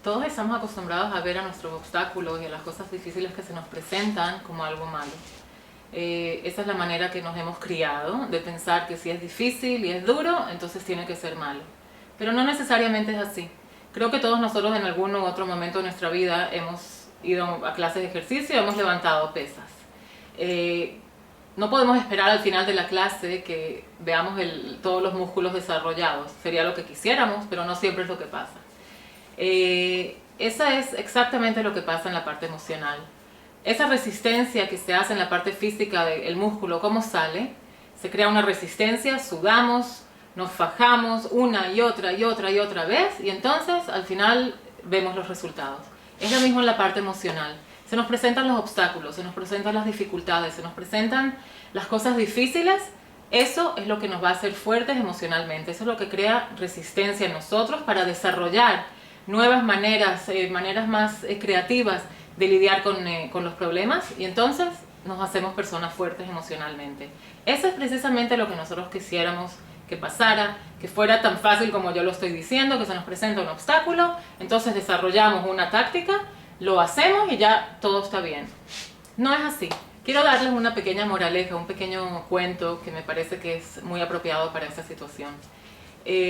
Todos estamos acostumbrados a ver a nuestros obstáculos y a las cosas difíciles que se nos presentan como algo malo. Esa es la manera que nos hemos criado, de pensar que si es difícil y es duro, entonces tiene que ser malo. Pero no necesariamente es así. Creo que todos nosotros en algún u otro momento de nuestra vida hemos ido a clases de ejercicio y hemos levantado pesas. No podemos esperar al final de la clase que veamos todos los músculos desarrollados. Sería lo que quisiéramos, pero no siempre es lo que pasa. Esa es exactamente lo que pasa en la parte emocional. Esa resistencia que se hace en la parte física del músculo, ¿cómo sale? Se crea una resistencia, sudamos, nos fajamos una y otra vez y entonces al final vemos los resultados. Es lo mismo en la parte emocional. Se nos presentan los obstáculos, se nos presentan las dificultades, se nos presentan las cosas difíciles. Eso es lo que nos va a hacer fuertes emocionalmente. Eso es lo que crea resistencia en nosotros para desarrollar nuevas maneras más creativas de lidiar con los problemas y entonces nos hacemos personas fuertes emocionalmente. Eso es precisamente lo que nosotros quisiéramos que pasara, que fuera tan fácil como yo lo estoy diciendo, que se nos presenta un obstáculo, entonces desarrollamos una táctica, lo hacemos y ya todo está bien. No es así. Quiero darles una pequeña moraleja, un pequeño cuento que me parece que es muy apropiado para esta situación.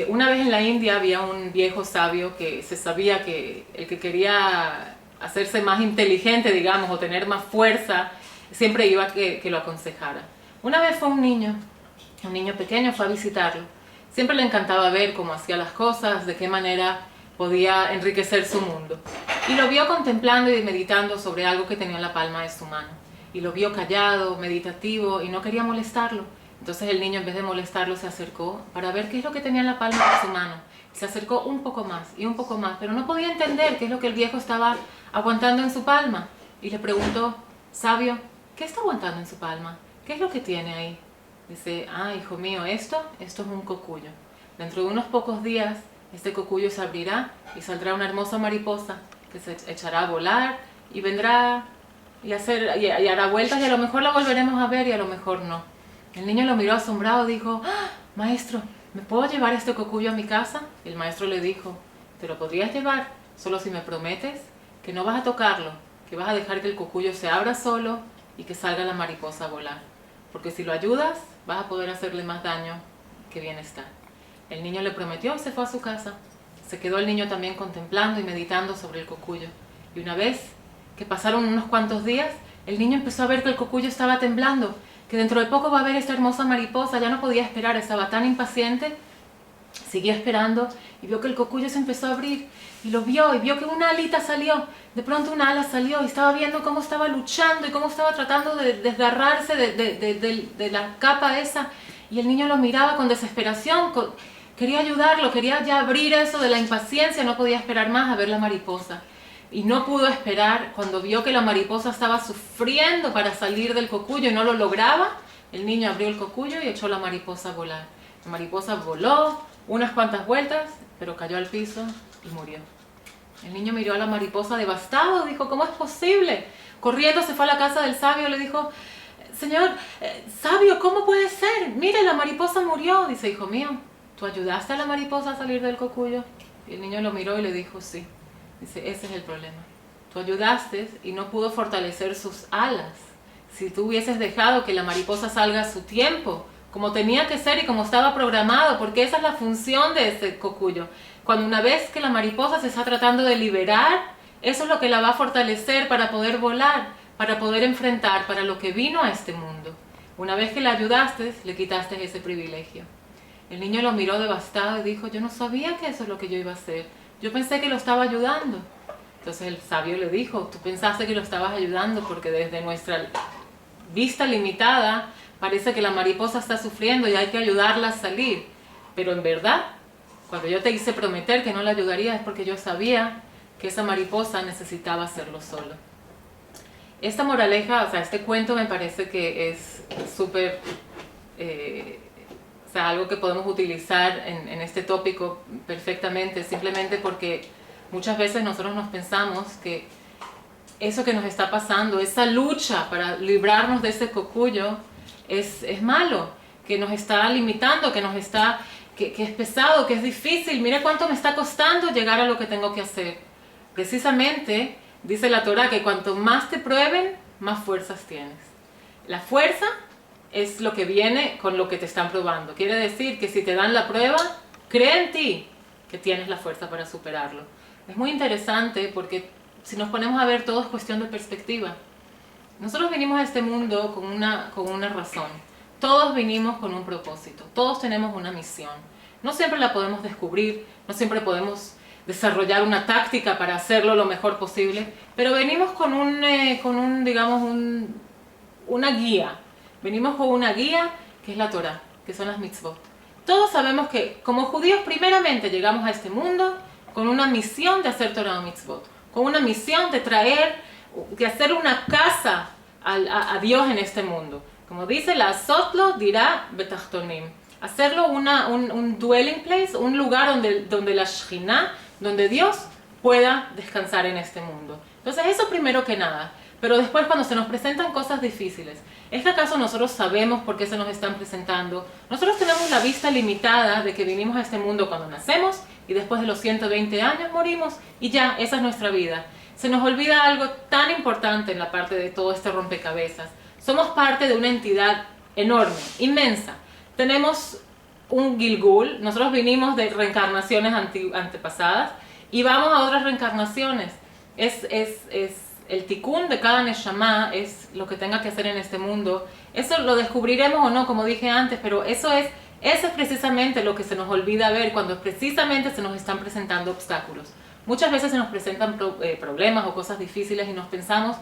Una vez en la India había un viejo sabio que se sabía que el que quería hacerse más inteligente, digamos, o tener más fuerza, siempre iba a que lo aconsejara. Una vez fue un niño pequeño, fue a visitarlo. Siempre le encantaba ver cómo hacía las cosas, de qué manera podía enriquecer su mundo. Y lo vio contemplando y meditando sobre algo que tenía en la palma de su mano. Y lo vio callado, meditativo, y no quería molestarlo. Entonces el niño, en vez de molestarlo, se acercó para ver qué es lo que tenía en la palma de su mano. Se acercó un poco más y un poco más, pero no podía entender qué es lo que el viejo estaba aguantando en su palma. Y le preguntó: sabio, ¿qué está aguantando en su palma? ¿Qué es lo que tiene ahí? Dice: hijo mío, esto es un cocuyo. Dentro de unos pocos días, este cocuyo se abrirá y saldrá una hermosa mariposa que se echará a volar y vendrá y hará vueltas y a lo mejor la volveremos a ver y a lo mejor no. El niño lo miró asombrado y dijo: maestro, ¿me puedo llevar este cocuyo a mi casa? Y el maestro le dijo: te lo podrías llevar, solo si me prometes que no vas a tocarlo, que vas a dejar que el cocuyo se abra solo y que salga la mariposa a volar. Porque si lo ayudas, vas a poder hacerle más daño que bienestar. El niño le prometió y se fue a su casa. Se quedó el niño también contemplando y meditando sobre el cocuyo. Y una vez que pasaron unos cuantos días, el niño empezó a ver que el cocuyo estaba temblando, que dentro de poco va a ver esta hermosa mariposa. Ya no podía esperar, estaba tan impaciente. Siguió esperando y vio que el cocuyo se empezó a abrir y lo vio y vio que una alita salió. De pronto una ala salió y estaba viendo cómo estaba luchando y cómo estaba tratando de desgarrarse de la capa esa. Y el niño lo miraba con desesperación, quería ayudarlo, quería ya abrir eso de la impaciencia, no podía esperar más a ver la mariposa. Y no pudo esperar. Cuando vio que la mariposa estaba sufriendo para salir del cocuyo y no lo lograba, el niño abrió el cocuyo y echó la mariposa a volar. La mariposa voló unas cuantas vueltas, pero cayó al piso y murió. El niño miró a la mariposa devastado, dijo: ¿cómo es posible? Corriendo se fue a la casa del sabio, le dijo: señor, sabio, ¿cómo puede ser? Mire, la mariposa murió. Dice: hijo mío, ¿tú ayudaste a la mariposa a salir del cocuyo? Y el niño lo miró y le dijo: sí. Dice: ese es el problema. Tú ayudaste y no pudo fortalecer sus alas. Si tú hubieses dejado que la mariposa salga a su tiempo, como tenía que ser y como estaba programado, porque esa es la función de ese cocuyo. Cuando una vez que la mariposa se está tratando de liberar, eso es lo que la va a fortalecer para poder volar, para poder enfrentar para lo que vino a este mundo. Una vez que la ayudaste, le quitaste ese privilegio. El niño lo miró devastado y dijo: yo no sabía que eso es lo que yo iba a hacer. Yo pensé que lo estaba ayudando. Entonces el sabio le dijo: tú pensaste que lo estabas ayudando porque desde nuestra vista limitada parece que la mariposa está sufriendo y hay que ayudarla a salir. Pero en verdad, cuando yo te hice prometer que no la ayudaría, es porque yo sabía que esa mariposa necesitaba hacerlo solo. Esta moraleja, este cuento me parece que es súper, algo que podemos utilizar en este tópico perfectamente, simplemente porque muchas veces nosotros nos pensamos que eso que nos está pasando, esa lucha para librarnos de ese cocuyo, es malo, que nos está limitando, que es pesado, que es difícil. Mira cuánto me está costando llegar a lo que tengo que hacer. Precisamente dice la Torá que cuanto más te prueben, más fuerzas tienes. La fuerza es lo que viene con lo que te están probando. Quiere decir que si te dan la prueba, cree en ti que tienes la fuerza para superarlo. Es muy interesante porque si nos ponemos a ver, todo es cuestión de perspectiva. Nosotros venimos a este mundo con una razón. Todos venimos con un propósito. Todos tenemos una misión. No siempre la podemos descubrir, no siempre podemos desarrollar una táctica para hacerlo lo mejor posible, pero venimos con una guía. Venimos con una guía que es la Torá, que son las mitzvot. Todos sabemos que como judíos primeramente llegamos a este mundo con una misión de hacer Torah o mitzvot, con una misión de hacer una casa a Dios en este mundo. Como dice, la Sotlo dirá betachtonim, hacerlo un dwelling place, un lugar donde la Shekhinah, donde Dios pueda descansar en este mundo. Entonces eso primero que nada. Pero después cuando se nos presentan cosas difíciles, ¿es que acaso nosotros sabemos por qué se nos están presentando? Nosotros tenemos la vista limitada de que vinimos a este mundo cuando nacemos y después de los 120 años morimos y ya, esa es nuestra vida. Se nos olvida algo tan importante en la parte de todo este rompecabezas. Somos parte de una entidad enorme, inmensa. Tenemos un Gilgul, nosotros vinimos de reencarnaciones antepasadas y vamos a otras reencarnaciones. El tikkun de cada neshama es lo que tenga que hacer en este mundo. Eso lo descubriremos o no, como dije antes, pero eso es precisamente lo que se nos olvida ver cuando precisamente se nos están presentando obstáculos. Muchas veces se nos presentan problemas o cosas difíciles y nos pensamos,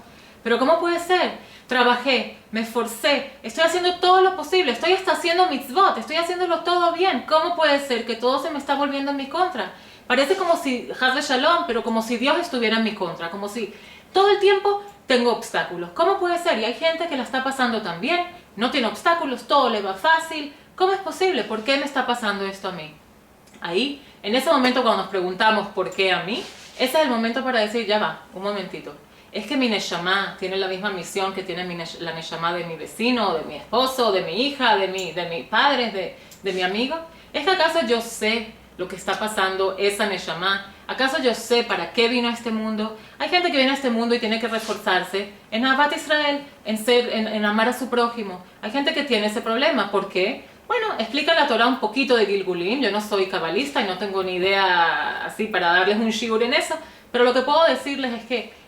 pero ¿cómo puede ser? Trabajé, me esforcé, estoy haciendo todo lo posible, estoy hasta haciendo mitzvot, estoy haciéndolo todo bien. ¿Cómo puede ser que todo se me está volviendo en mi contra? Parece como si, haz de shalom, pero como si Dios estuviera en mi contra, como si todo el tiempo tengo obstáculos. ¿Cómo puede ser? Y hay gente que la está pasando tan bien, no tiene obstáculos, todo le va fácil. ¿Cómo es posible? ¿Por qué me está pasando esto a mí? Ahí, en ese momento cuando nos preguntamos ¿por qué a mí? Ese es el momento para decir, ya va, un momentito. Es que mi neshama tiene la misma misión que tiene la neshama de mi vecino, de mi esposo, de mi hija, de mi padre, de mi amigo. ¿Es que acaso yo sé lo que está pasando esa neshama? ¿Acaso yo sé para qué vino a este mundo? Hay gente que viene a este mundo y tiene que reforzarse en Ahavat Israel, en amar a su prójimo. Hay gente que tiene ese problema. ¿Por qué? Bueno, explica la Torah un poquito de Gilgulim. Yo no soy cabalista y no tengo ni idea así para darles un shiur en eso. Pero lo que puedo decirles es que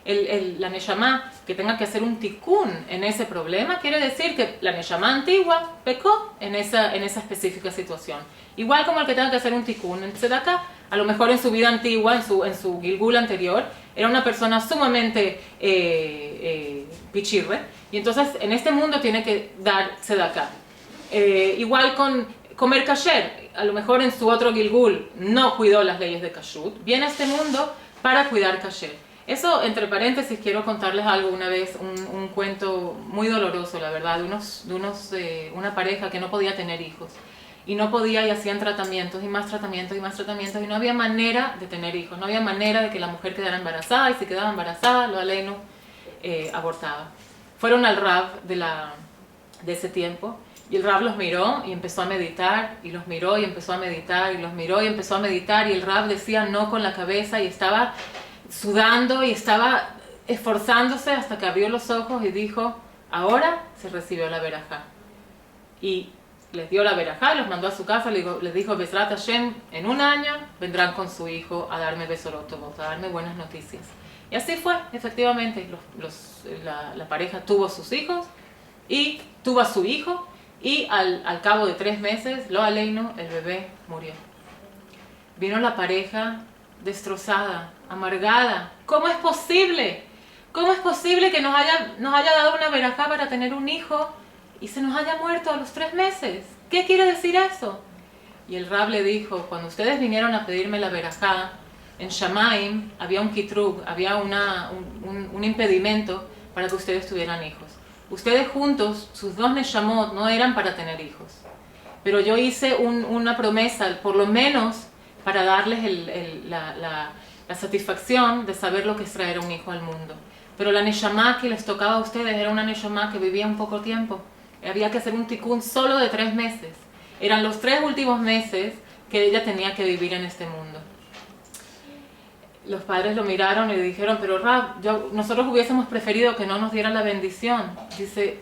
la neshama que tenga que hacer un tikkun en ese problema quiere decir que la neshama antigua pecó en esa específica situación. Igual como el que tenga que hacer un tikkun en tzedakah, a lo mejor en su vida antigua, en su Gilgul anterior, era una persona sumamente pichirre, y entonces en este mundo tiene que dar tzedakah. Igual con comer kasher, a lo mejor en su otro Gilgul no cuidó las leyes de kashrut, viene a este mundo para cuidar kasher. Eso, entre paréntesis, quiero contarles algo una vez, un cuento muy doloroso, la verdad, de una pareja que no podía tener hijos. Y no podía, y hacían tratamientos y más tratamientos y más tratamientos, y no había manera de tener hijos, no había manera de que la mujer quedara embarazada, y si quedaba embarazada, lo aleino abortaba. Fueron al Rav de ese tiempo, y el Rav los miró y empezó a meditar, y los miró y empezó a meditar, y los miró y empezó a meditar, y el Rav decía no con la cabeza, y estaba sudando y estaba esforzándose hasta que abrió los ojos y dijo, ahora se recibió la verajá. Y les dio la verajá y los mandó a su casa, les dijo, Bezrat Hashem, en un año vendrán con su hijo a darme besorotovot, a darme buenas noticias. Y así fue, efectivamente, la pareja tuvo sus hijos y tuvo a su hijo, y al cabo de 3 meses, lo aleino, el bebé murió. Vino la pareja destrozada, amargada. ¿Cómo es posible? ¿Cómo es posible que nos haya dado una verajá para tener un hijo y se nos haya muerto a los 3 meses? ¿Qué quiere decir eso? Y el Rab le dijo, cuando ustedes vinieron a pedirme la verajá, en Shamaim había un kitrug, había un impedimento para que ustedes tuvieran hijos. Ustedes juntos, sus 2 neshamot, no eran para tener hijos. Pero yo hice una promesa, por lo menos para darles la satisfacción de saber lo que es traer un hijo al mundo. Pero la neshama que les tocaba a ustedes era una neshama que vivía un poco tiempo. Había que hacer un tikkun solo de 3 meses. Eran los 3 últimos meses que ella tenía que vivir en este mundo. los padres lo miraron y le dijeron, pero Rab, nosotros hubiésemos preferido que no nos dieran la bendición. Dice,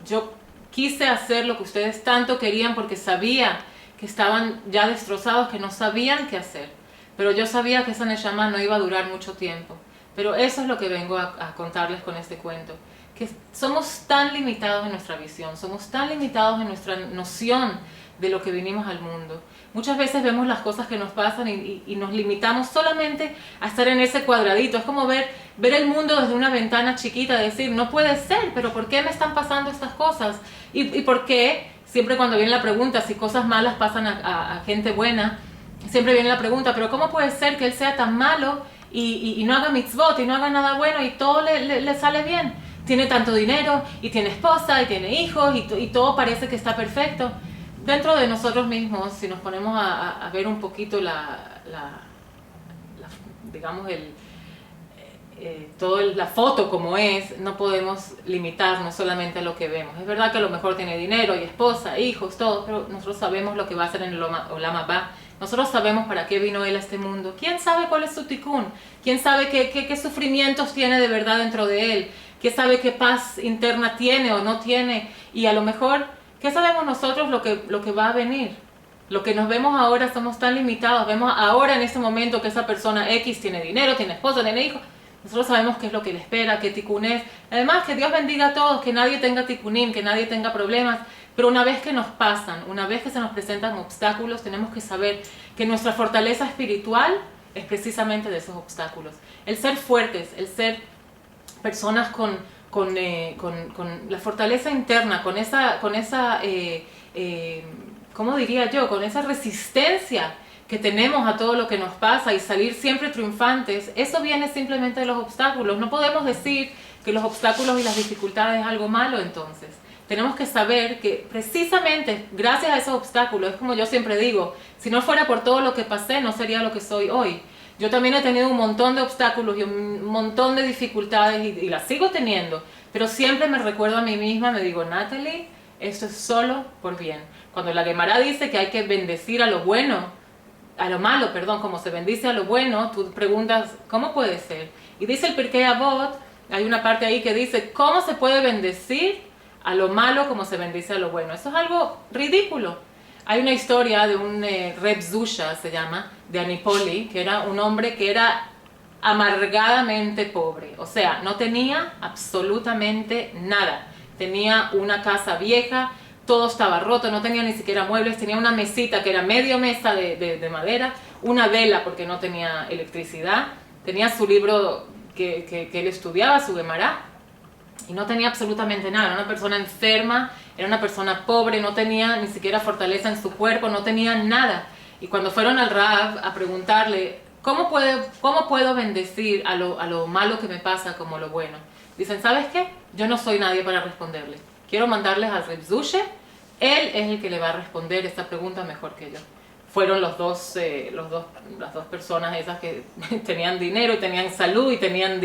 yo quise hacer lo que ustedes tanto querían porque sabía que estaban ya destrozados, que no sabían qué hacer. Pero yo sabía que esa neshama no iba a durar mucho tiempo. Pero eso es lo que vengo a contarles con este cuento. Que somos tan limitados en nuestra visión, somos tan limitados en nuestra noción de lo que vinimos al mundo. Muchas veces vemos las cosas que nos pasan y nos limitamos solamente a estar en ese cuadradito. Es como ver el mundo desde una ventana chiquita, decir, no puede ser, pero ¿por qué me están pasando estas cosas? ¿Y por qué? Siempre cuando viene la pregunta, si cosas malas pasan a gente buena, siempre viene la pregunta, pero ¿cómo puede ser que él sea tan malo y no haga mitzvot y no haga nada bueno y todo le sale bien? Tiene tanto dinero y tiene esposa y tiene hijos y todo parece que está perfecto. Dentro de nosotros mismos, si nos ponemos a ver un poquito digamos, toda la foto como es, no podemos limitarnos solamente a lo que vemos. Es verdad que a lo mejor tiene dinero y esposa, hijos, todo, pero nosotros sabemos lo que va a hacer en el Olam Haba. Nosotros sabemos para qué vino él a este mundo. ¿Quién sabe cuál es su tikkun? ¿Quién sabe qué sufrimientos tiene de verdad dentro de él? ¿Quién sabe qué paz interna tiene o no tiene? Y a lo mejor, ¿qué sabemos nosotros lo que va a venir? Lo que nos vemos ahora, somos tan limitados. Vemos ahora en este momento que esa persona X tiene dinero, tiene esposa, tiene hijos. Nosotros sabemos qué es lo que le espera, qué tikkun es. Además, que Dios bendiga a todos, que nadie tenga tikkunim, que nadie tenga problemas. Pero una vez que nos pasan, una vez que se nos presentan obstáculos, tenemos que saber que nuestra fortaleza espiritual es precisamente de esos obstáculos. El ser fuertes, el ser personas con la fortaleza interna, con esa ¿cómo diría yo? Con esa resistencia que tenemos a todo lo que nos pasa y salir siempre triunfantes, eso viene simplemente de los obstáculos. No podemos decir que los obstáculos y las dificultades es algo malo entonces. Tenemos que saber que precisamente gracias a esos obstáculos, es como yo siempre digo, si no fuera por todo lo que pasé, no sería lo que soy hoy. Yo también he tenido un montón de obstáculos y un montón de dificultades y las sigo teniendo, pero siempre me recuerdo a mí misma, me digo, Natalie, esto es solo por bien. Cuando la Gemara dice que hay que bendecir a lo bueno, a lo malo, perdón, como se bendice a lo bueno, tú preguntas, ¿cómo puede ser? Y dice el Pirkei Avot, hay una parte ahí que dice, ¿cómo se puede bendecir a lo malo como se bendice a lo bueno? Eso es algo ridículo. Hay una historia de un Reb Zusha, se llama, de Anipoli, que era un hombre que era amargadamente pobre. O sea, no tenía absolutamente nada. Tenía una casa vieja, todo estaba roto, no tenía ni siquiera muebles, tenía una mesita que era medio mesa de madera, una vela porque no tenía electricidad, tenía su libro que él estudiaba, su Gemara, y no tenía absolutamente nada. Era una persona enferma, era una persona pobre, no tenía ni siquiera fortaleza en su cuerpo, no tenía nada. Y cuando fueron al Rav a preguntarle, ¿cómo puedo bendecir a lo malo que me pasa como lo bueno? Dicen, ¿sabes qué? Yo no soy nadie para responderle. Quiero mandarles al Reb Zushe, él es el que le va a responder esta pregunta mejor que yo. Fueron las dos personas esas que tenían dinero, y tenían salud, y tenían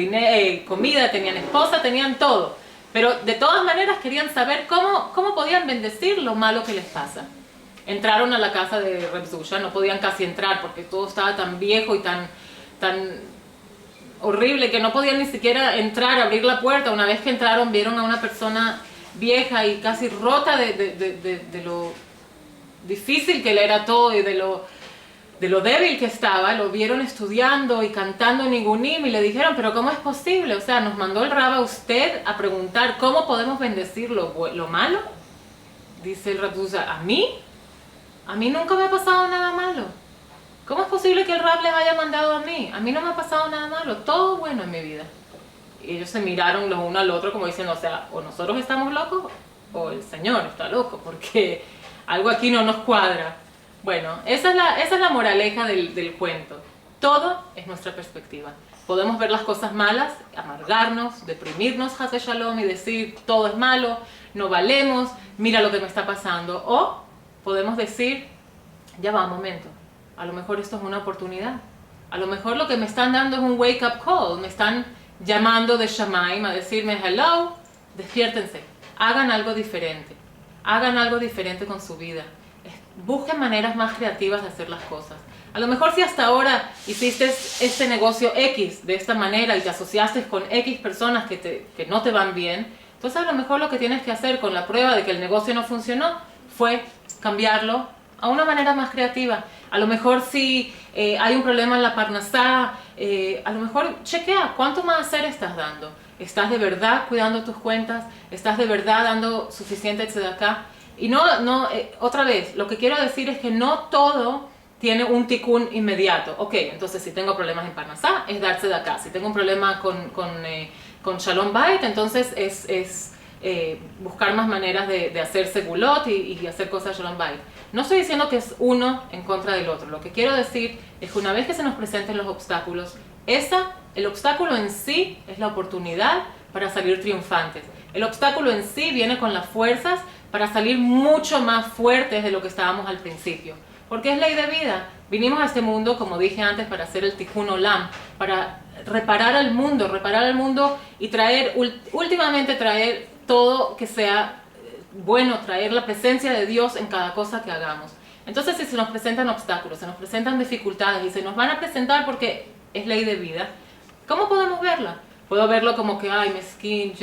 comida, tenían esposa, tenían todo. Pero de todas maneras querían saber cómo podían bendecir lo malo que les pasa. Entraron a la casa de Reb Zusha, no podían casi entrar porque todo estaba tan viejo y tan horrible que no podían ni siquiera entrar, abrir la puerta. Una vez que entraron vieron a una persona vieja y casi rota de lo difícil que le era todo y de lo débil que estaba. Lo vieron estudiando y cantando Nigunim y le dijeron, pero ¿cómo es posible? O sea, nos mandó el Rab a usted a preguntar cómo podemos bendecir lo malo. Dice el Reb Zusha, ¿a mí? A mí nunca me ha pasado nada malo. ¿Cómo es posible que el Rab les haya mandado a mí? A mí no me ha pasado nada malo, todo bueno en mi vida. Y ellos se miraron los uno al otro como diciendo, o sea, o nosotros estamos locos o el Señor está loco, porque algo aquí no nos cuadra. Bueno, esa es la moraleja del cuento. Todo es nuestra perspectiva. Podemos ver las cosas malas, amargarnos, deprimirnos, Hase Shalom, y decir, todo es malo, no valemos, mira lo que me está pasando. O podemos decir, ya va, un momento, a lo mejor esto es una oportunidad. A lo mejor lo que me están dando es un wake up call, me están llamando de Shamaim a decirme, hello, despiértense, hagan algo diferente con su vida. Busquen maneras más creativas de hacer las cosas. A lo mejor si hasta ahora hiciste este negocio X de esta manera y te asociaste con X personas que no te van bien, entonces a lo mejor lo que tienes que hacer con la prueba de que el negocio no funcionó fue cambiarlo a una manera más creativa. A lo mejor si hay un problema en la parnasá, a lo mejor chequea cuánto más hacer estás dando. ¿Estás de verdad cuidando tus cuentas? ¿Estás de verdad dando suficiente tzedakah? Y otra vez, lo que quiero decir es que no todo tiene un tikkun inmediato. Ok, entonces si tengo problemas en parnasá, es dar tzedakah. Si tengo un problema con shalom bayit, entonces es buscar más maneras de hacer segulot y hacer cosas shalom bayit. No estoy diciendo que es uno en contra del otro. Lo que quiero decir es que una vez que se nos presenten los obstáculos, el obstáculo en sí es la oportunidad para salir triunfantes. El obstáculo en sí viene con las fuerzas para salir mucho más fuertes de lo que estábamos al principio. Porque es ley de vida. Vinimos a este mundo, como dije antes, para hacer el tikkun olam, para reparar al mundo y últimamente traer todo que sea bueno, traer la presencia de Dios en cada cosa que hagamos. Entonces, si se nos presentan obstáculos, se nos presentan dificultades y se nos van a presentar porque es ley de vida, ¿cómo podemos verla? Puedo verlo como que, ay, mezquín,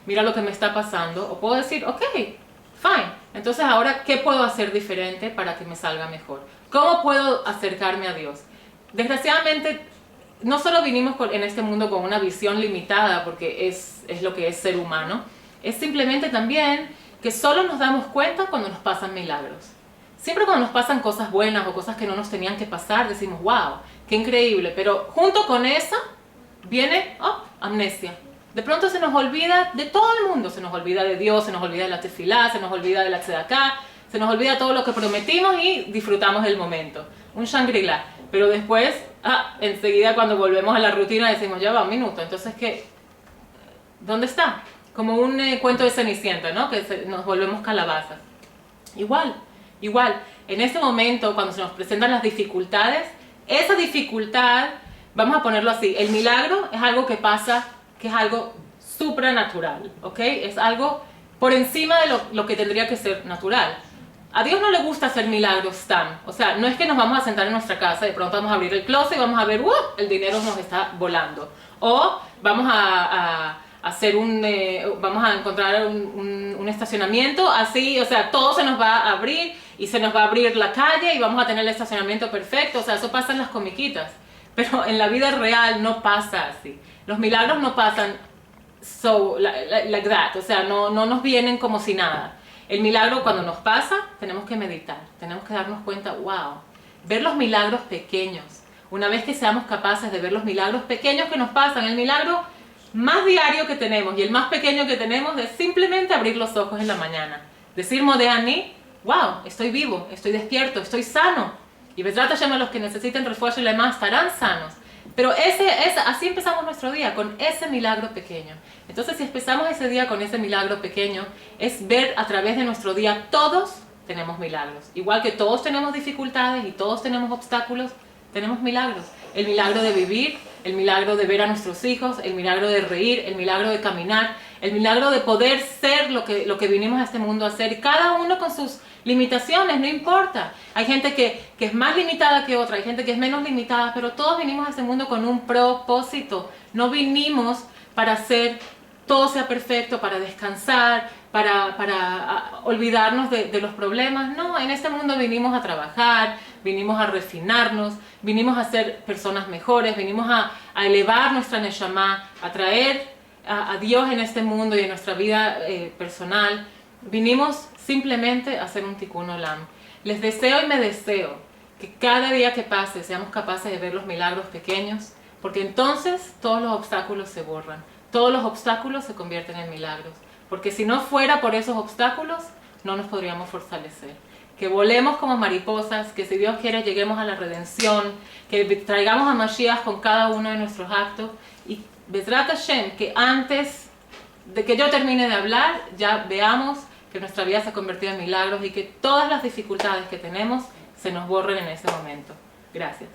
mira lo que me está pasando. O puedo decir, ok, fine. Entonces, ahora, ¿qué puedo hacer diferente para que me salga mejor? ¿Cómo puedo acercarme a Dios? Desgraciadamente, no solo vinimos en este mundo con una visión limitada, porque es lo que es ser humano, es simplemente también que solo nos damos cuenta cuando nos pasan milagros. Siempre cuando nos pasan cosas buenas o cosas que no nos tenían que pasar, decimos, wow, qué increíble. Pero junto con esa viene amnesia. De pronto se nos olvida de todo el mundo. Se nos olvida de Dios, se nos olvida de la tefilá, se nos olvida de la tzedakah, se nos olvida todo lo que prometimos y disfrutamos el momento. Un Shangri-La. Pero después, enseguida cuando volvemos a la rutina decimos, ya va un minuto. Entonces, ¿dónde está? Como un cuento de Cenicienta, ¿no? Que nos volvemos calabazas. Igual. En este momento, cuando se nos presentan las dificultades, esa dificultad, vamos a ponerlo así, el milagro es algo que pasa, que es algo supranatural, ¿ok? Es algo por encima de lo que tendría que ser natural. A Dios no le gusta hacer milagros tan, o sea, no es que nos vamos a sentar en nuestra casa y de pronto vamos a abrir el closet y vamos a ver, el dinero nos está volando. O vamos a vamos a encontrar un estacionamiento así, o sea, todo se nos va a abrir y se nos va a abrir la calle y vamos a tener el estacionamiento perfecto, o sea, eso pasa en las comiquitas, pero en la vida real no pasa así. Los milagros no pasan like that, o sea, no nos vienen como si nada. El milagro cuando nos pasa, tenemos que meditar, tenemos que darnos cuenta, wow, ver los milagros pequeños. Una vez que seamos capaces de ver los milagros pequeños que nos pasan, el milagro más diario que tenemos y el más pequeño que tenemos es simplemente abrir los ojos en la mañana. Decir Modéani, wow, estoy vivo, estoy despierto, estoy sano. Y Bezrat Hashem, a los que necesiten refuerzo y demás estarán sanos. Pero así empezamos nuestro día, con ese milagro pequeño. Entonces, si empezamos ese día con ese milagro pequeño, es ver a través de nuestro día, todos tenemos milagros. Igual que todos tenemos dificultades y todos tenemos obstáculos, tenemos milagros. El milagro de vivir, el milagro de ver a nuestros hijos, el milagro de reír, el milagro de caminar, el milagro de poder ser lo que vinimos a este mundo a hacer. Y cada uno con sus limitaciones, no importa. Hay gente que es más limitada que otra, hay gente que es menos limitada, pero todos vinimos a este mundo con un propósito. No vinimos para hacer todo sea perfecto, para descansar, para olvidarnos de los problemas. No, en este mundo vinimos a trabajar, vinimos a refinarnos, vinimos a ser personas mejores, vinimos a elevar nuestra neshama, a traer a Dios en este mundo y en nuestra vida personal. Vinimos simplemente a hacer un tikkun olam. Les deseo y me deseo que cada día que pase seamos capaces de ver los milagros pequeños, porque entonces todos los obstáculos se borran. Todos los obstáculos se convierten en milagros. Porque si no fuera por esos obstáculos, no nos podríamos fortalecer. Que volemos como mariposas, que si Dios quiere lleguemos a la redención, que traigamos a Mashiach con cada uno de nuestros actos. Y Bezrat Hashem, que antes de que yo termine de hablar, ya veamos que nuestra vida se ha convertido en milagros y que todas las dificultades que tenemos se nos borren en ese momento. Gracias.